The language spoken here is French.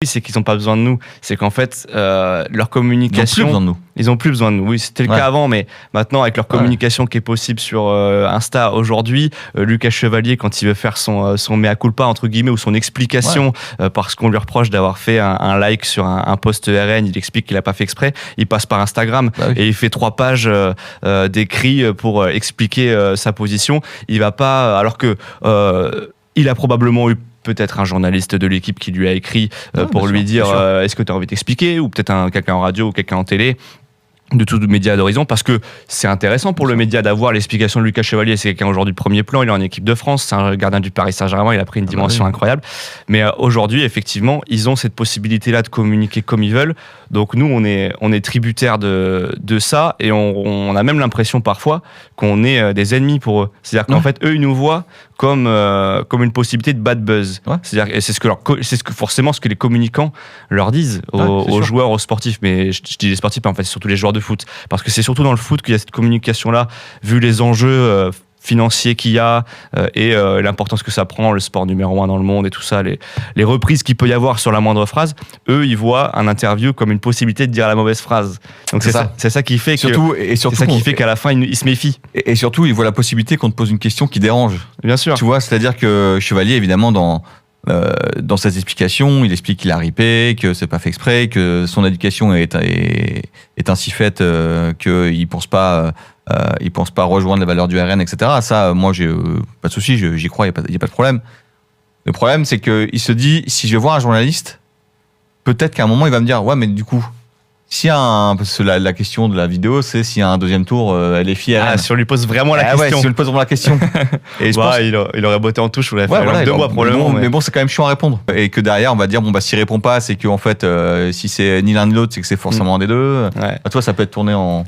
c'est qu'ils n'ont pas besoin de nous. C'est qu'en fait, leur communication... Ils n'ont plus besoin de nous. Ils n'ont plus besoin de nous. Oui, c'était le cas avant, mais maintenant, avec leur communication qui est possible sur Insta aujourd'hui, Lucas Chevalier, quand il veut faire son mea culpa, entre guillemets, ou son explication, parce qu'on lui reproche d'avoir fait un like sur un post RN, il explique qu'il n'a pas fait exprès, il passe par Instagram et il fait 3 pages d'écrit pour expliquer sa position. Il va pas... Alors que il a probablement eu peut-être un journaliste de l'équipe qui lui a écrit pour lui dire est-ce que tu as envie d'expliquer, ou peut-être quelqu'un en radio ou quelqu'un en télé, de tout média d'horizon, parce que c'est intéressant pour le média d'avoir l'explication de Lucas Chevalier. C'est quelqu'un aujourd'hui de premier plan, il est en équipe de France, c'est un gardien du Paris Saint-Germain, il a pris une dimension incroyable. Mais aujourd'hui, effectivement, ils ont cette possibilité-là de communiquer comme ils veulent. Donc nous, on est tributaires de ça, et on a même l'impression parfois qu'on est des ennemis pour eux. C'est-à-dire qu'en fait, eux, ils nous voient comme une possibilité de bad buzz. C'est-à-dire, et c'est forcément ce que les communicants leur disent aux joueurs, aux sportifs. Mais je dis les sportifs, mais en fait, c'est surtout les joueurs de foot. Parce que c'est surtout dans le foot qu'il y a cette communication-là, vu les enjeux financiers qu'il y a et l'importance que ça prend, le sport numéro 1 dans le monde et tout ça, les reprises qu'il peut y avoir sur la moindre phrase. Eux, ils voient un interview comme une possibilité de dire la mauvaise phrase. Donc c'est ça qui fait qu'à la fin, ils se méfient. Et surtout, ils voient la possibilité qu'on te pose une question qui dérange. Bien sûr. Tu vois, c'est-à-dire que Chevalier, évidemment, dans ses explications, il explique qu'il a ripé, que c'est pas fait exprès, que son éducation est ainsi faite qu'il pense pas rejoindre les valeurs du RN, etc. Ça, moi, j'ai pas de souci, j'y crois, il y a pas de problème. Le problème, c'est qu'il se dit, si je vais voir un journaliste, peut-être qu'à un moment, il va me dire, ouais, mais du coup, s'il y a parce que la question de la vidéo, c'est s'il y a un deuxième tour, LFI RN. Si on lui pose vraiment la question. Ouais, si on lui pose vraiment la question. Et il aurait botté en touche, on l'aurait fait 2 mois probablement. Mais bon, c'est quand même chiant à répondre. Et que derrière, on va dire, bon, s'il répond pas, c'est qu'en fait, si c'est ni l'un ni l'autre, c'est que c'est forcément un des deux. Toi, ça peut être tourné en